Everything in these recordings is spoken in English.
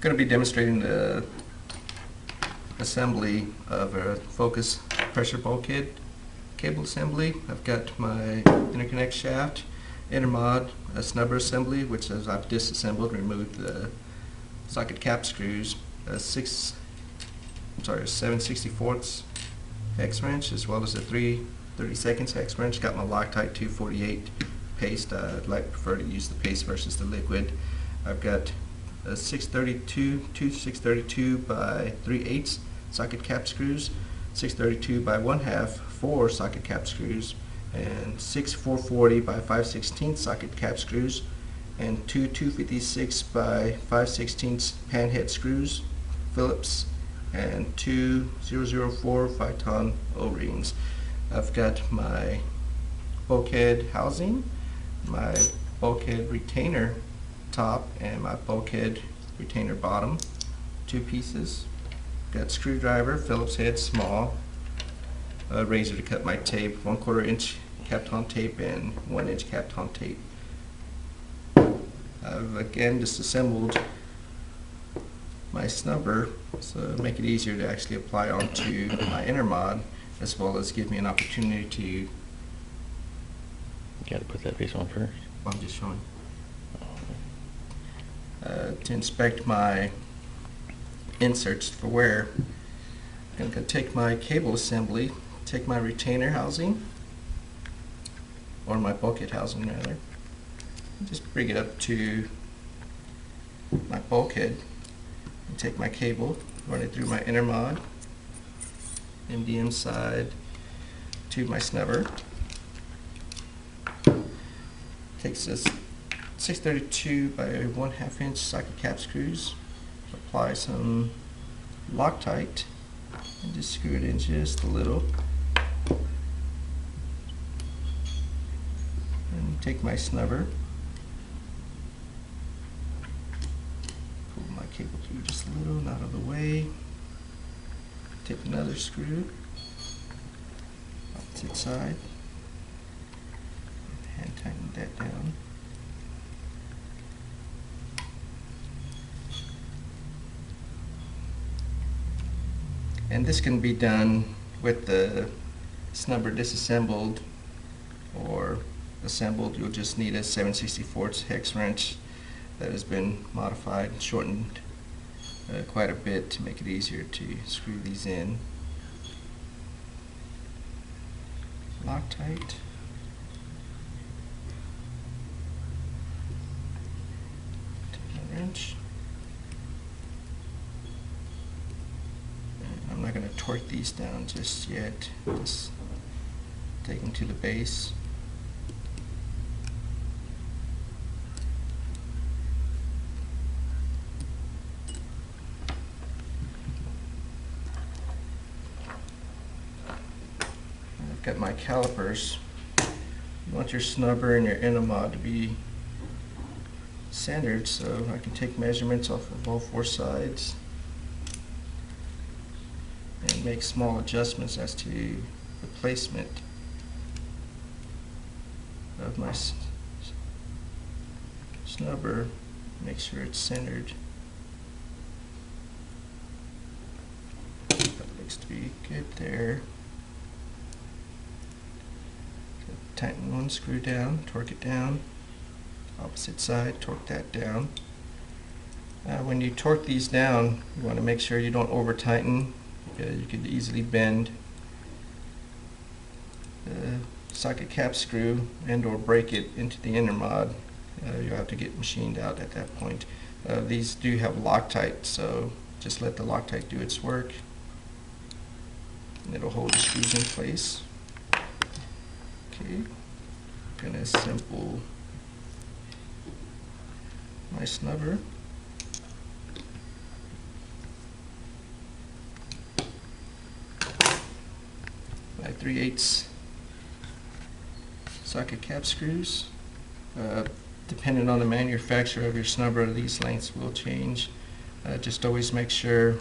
going to be demonstrating the assembly of a focus pressure bulkhead cable assembly. I've got my interconnect shaft, intermod, a snubber assembly, which is I've disassembled and removed the socket cap screws, a 7/64 hex wrench, as well as a 3/32 hex wrench. Got my Loctite 248 paste. I'd prefer to use the paste versus the liquid. I've got a 632 by 3/8 socket cap screws, 632 by 1/2 4 socket cap screws, and 6 440 by 5/16 socket cap screws, and two 256 by 5/16 pan head screws, Phillips, and two 004 5-ton O-rings. I've got my bulkhead housing, my bulkhead retainer top, and my bulkhead retainer bottom, 2 pieces. Got screwdriver, Phillips head small, a razor to cut my tape, 1/4 inch Kapton tape and 1 inch Kapton tape. I've again disassembled my snubber so to make it easier to actually apply onto my intermod, as well as give me an opportunity to. You got to put that piece on first. I'm just showing. To inspect my inserts for wear. I'm going to take my cable assembly, take my retainer housing, or my bulkhead housing rather, and just bring it up to my bulkhead and take my cable, run it through my intermod, MDM side to my snubber. Takes this 632 by 1/2 inch socket cap screws, apply some Loctite, and just screw it in just a little. And take my snubber, pull my cable through just a little, not out of the way. Take another screw, opposite side, and tighten that down. And this can be done with the snubber disassembled or assembled. You'll just need a 7/64 hex wrench that has been modified and shortened quite a bit to make it easier to screw these in. Loctite. Take a wrench. I'm not going to torque these down just yet, just take them to the base. I've got my calipers. You want your snubber and your intermod to be centered, so I can take measurements off of all 4 sides and make small adjustments as to the placement of my snubber. Make sure it's centered. That looks to be good there. Tighten one screw down, torque it down. Opposite side, torque that down. When you torque these down, you want to make sure you don't over tighten. You could easily bend the socket cap screw and or break it into the intermod. You'll have to get machined out at that point. These do have Loctite, so just let the Loctite do its work and it'll hold the screws in place. Okay, I'm going to assemble my snubber. My 3/8 socket cap screws. Depending on the manufacturer of your snubber, these lengths will change. Just always make sure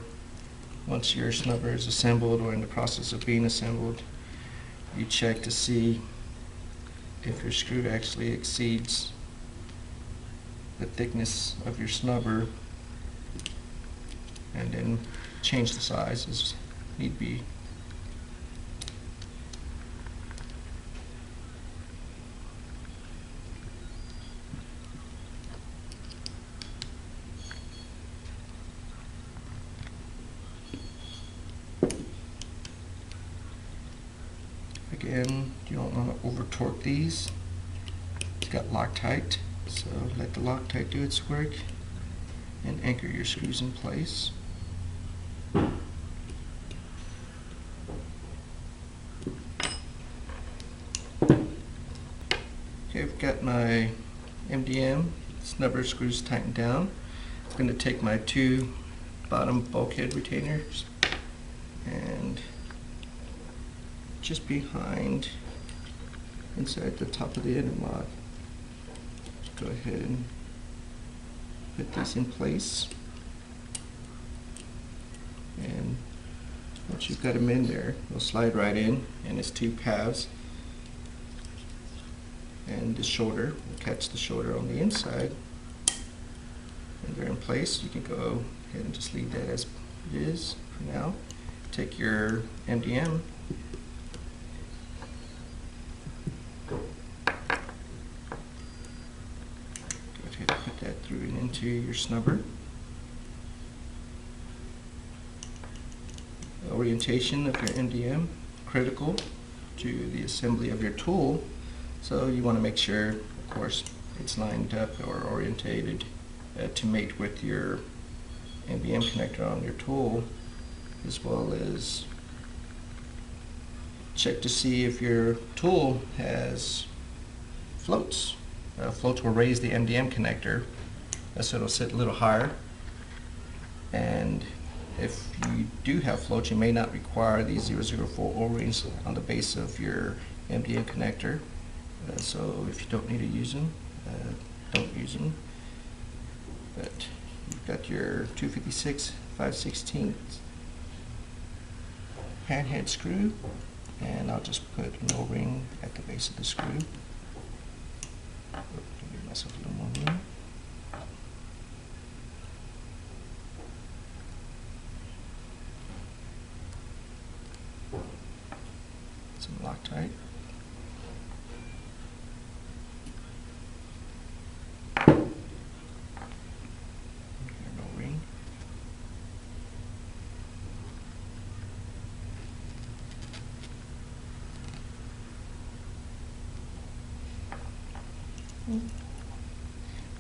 once your snubber is assembled or in the process of being assembled, you check to see if your screw actually exceeds the thickness of your snubber and then change the size as need be. Again, you don't want to over torque these. It's got Loctite, so let the Loctite do its work and anchor your screws in place. Okay, I've got my MDM snubber screws tightened down. I'm going to take my 2 bottom bulkhead retainers and just behind, inside the top of the interlock, go ahead and put these in place. And once you've got them in there, they'll slide right in, and it's 2 paths. And the shoulder will catch the shoulder on the inside, and they're in place. You can go ahead and just leave that as it is for now. Take your MDM, put that through and into your snubber. Orientation of your MDM, critical to the assembly of your tool, so you want to make sure, of course, it's lined up or orientated to mate with your MDM connector on your tool, as well as check to see if your tool has floats. Floats will raise the MDM connector, so it'll sit a little higher. And if you do have floats, you may not require these 004 O-rings on the base of your MDM connector. So if you don't need to use them, don't use them. But you've got your 256 5/16 pan head screw, and I'll just put an O-ring at the base of the screw. Give myself a little more room. Some Loctite. O-ring.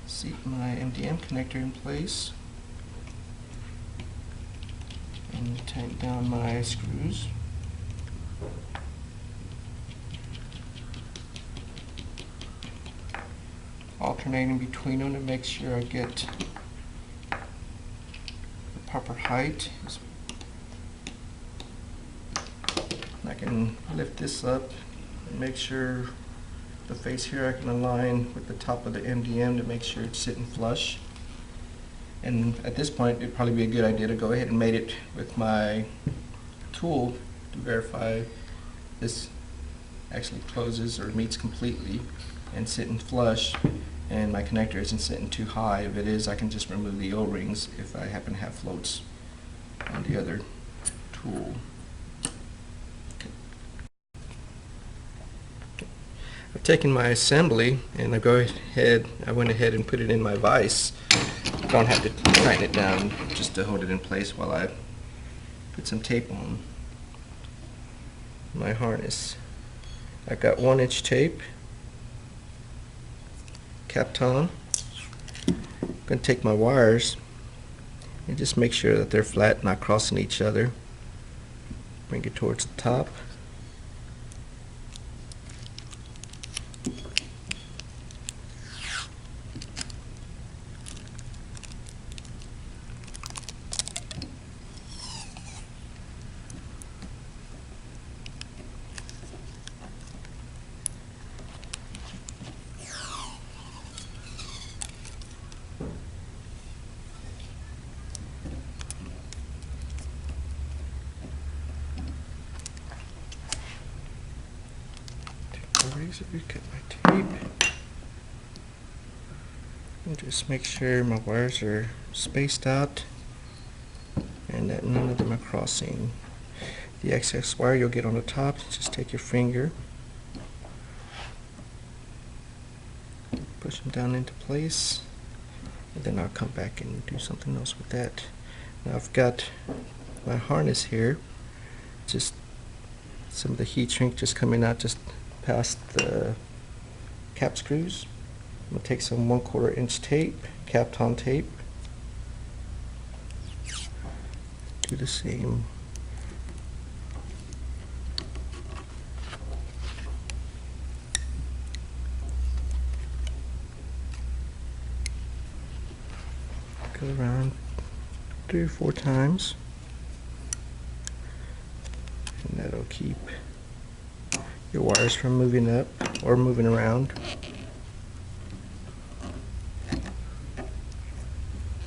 Seat my MDM connector in place and tighten down my screws. Alternating between them to make sure I get the proper height. I can lift this up and make sure the face here I can align with the top of the MDM to make sure it's sitting flush. And at this point, it'd probably be a good idea to go ahead and mate it with my tool to verify this actually closes or meets completely and sitting flush, and my connector isn't sitting too high. If it is, I can just remove the O-rings if I happen to have floats on the other tool. I've taken my assembly and I went ahead and put it in my vise. Don't have to tighten it down just to hold it in place while I put some tape on my harness. I've got 1-inch tape capped on. I'm going to take my wires and just make sure that they're flat, not crossing each other. Bring it towards the top. Razor, cut my tape, and just make sure my wires are spaced out. and that none of them are crossing. The excess wire you'll get on the top, just take your finger, push them down into place, and then I'll come back and do something else with that. Now I've got my harness here, just some of the heat shrink just coming out just past the cap screws. I'm going to take some 1/4 inch tape, Kapton tape, do the same. Go around 3 or 4 times, and that'll keep your wires from moving up or moving around.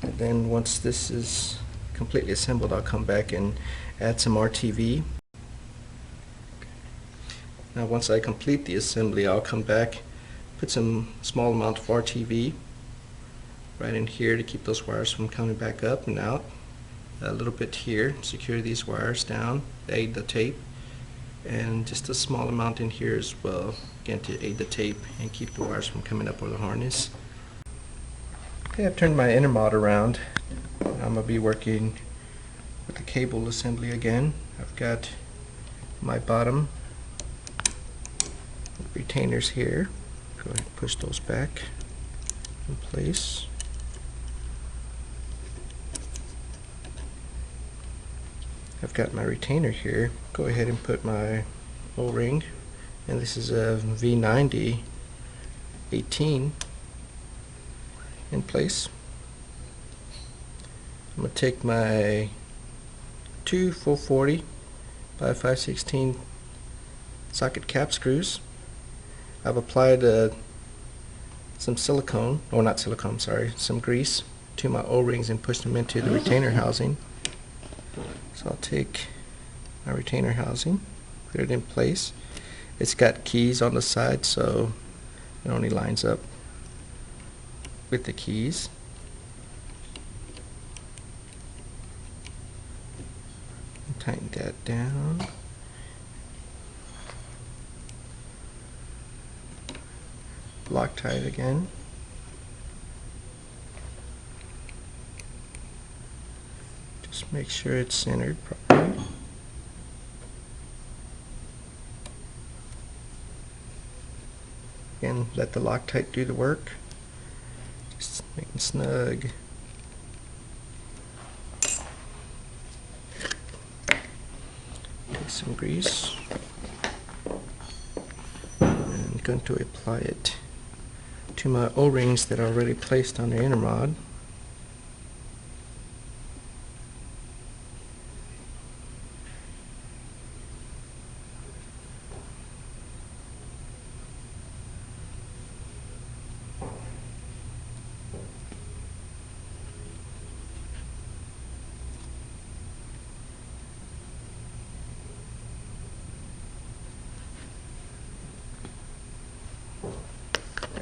And then once this is completely assembled, I'll come back and add some RTV. Now once I complete the assembly, I'll come back, put some small amount of RTV right in here to keep those wires from coming back up and out. A little bit here, secure these wires down, aid the tape, and just a small amount in here as well, again to aid the tape and keep the wires from coming up over the harness. Okay, I've turned my inner mod around. I'm going to be working with the cable assembly again. I've got my bottom retainers here. Go ahead and push those back in place. I've got my retainer here. Go ahead and put my O-ring, and this is a V90 18 in place. I'm going to take my 2 440 by 5/16 socket cap screws. I've applied some silicone, or not silicone, sorry, some grease to my O-rings and pushed them into the retainer housing. So I'll take my retainer housing, put it in place. It's got keys on the side, so it only lines up with the keys. Tighten that down. Loctite again. Just make sure it's centered properly. Again, let the Loctite do the work. Just making snug. Take some grease and going to apply it to my O-rings that are already placed on the inner mod.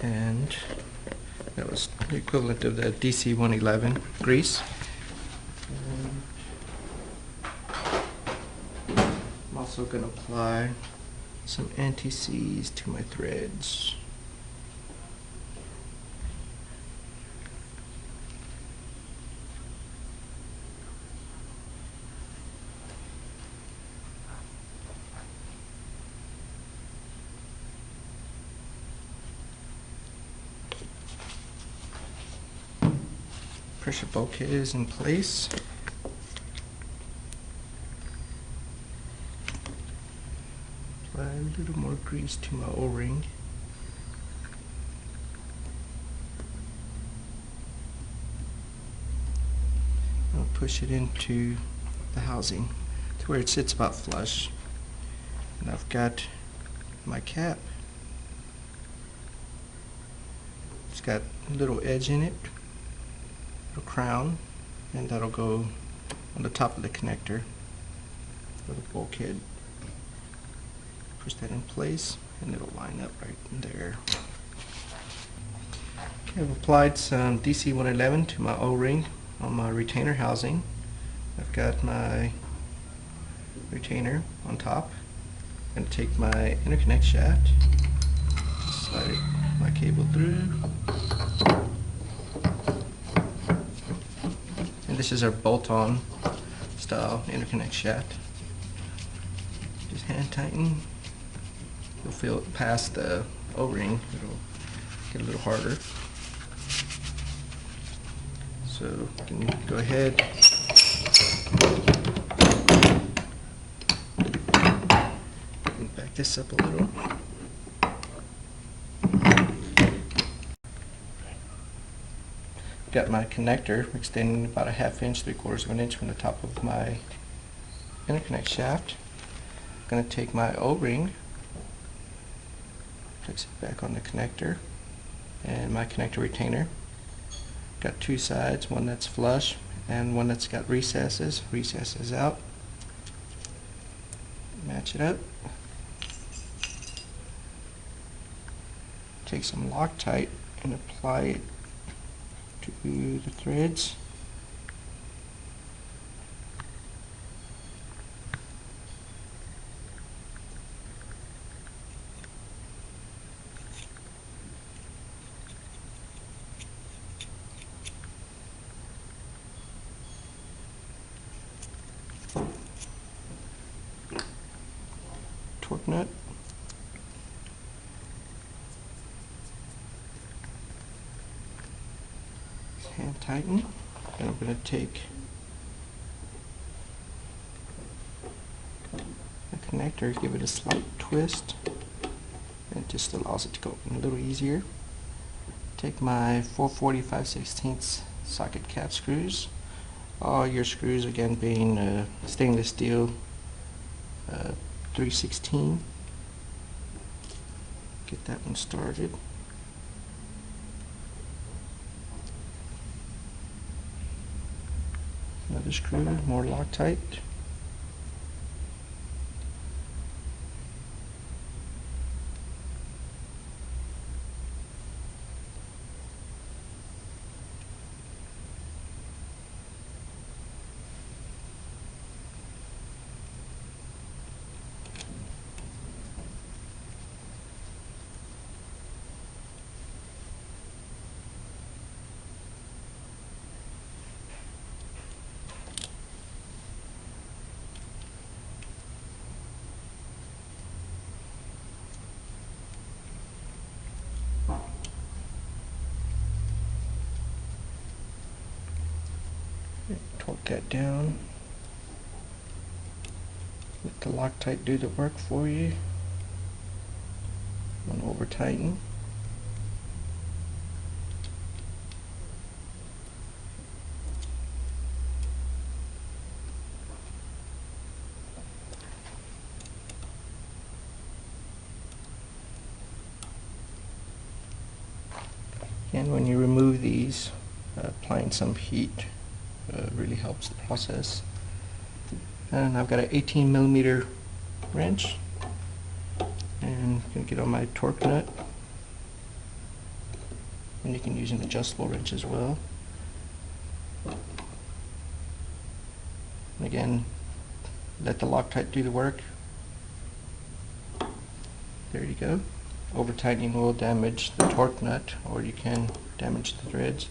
And that was the equivalent of the DC 111 grease. I'm also going to apply some anti-seize to my threads. Pressure bulkhead is in place. Apply a little more grease to my O-ring. I'll push it into the housing to where it sits about flush. And I've got my cap. It's got a little edge in it, little crown, and that'll go on the top of the connector for the bulkhead. Push that in place and it'll line up right in there. Okay, I've applied some DC 111 to my O-ring on my retainer housing. I've got my retainer on top. I'm going to take my interconnect shaft, slide my cable through, and this is our bolt-on style interconnect shaft. Just hand tighten. You'll feel it past the O-ring, it'll get a little harder. So you can go ahead, back this up a little. Got my connector extending about a 1/2 inch, 3/4 of an inch from the top of my interconnect shaft. I'm going to take my O-ring, place it back on the connector, and my connector retainer. Got two sides, one that's flush and one that's got recesses. Recesses out. Match it up. Take some Loctite and apply it to the threads. Torque nut. Hand tighten, and I'm going to take the connector, give it a slight twist, and it just allows it to go open a little easier. Take my 440 5/16 socket cap screws. All your screws again being stainless steel 316. Get that one started. Another screw, more Loctite. Torque that down. Let the Loctite do the work for you. Don't over tighten. And when you remove these, applying some heat really helps the process. And I've got an 18mm wrench, and I'm going to get on my torque nut, and you can use an adjustable wrench as well. And again, let the Loctite do the work. There you go. Over tightening will damage the torque nut, or you can damage the threads.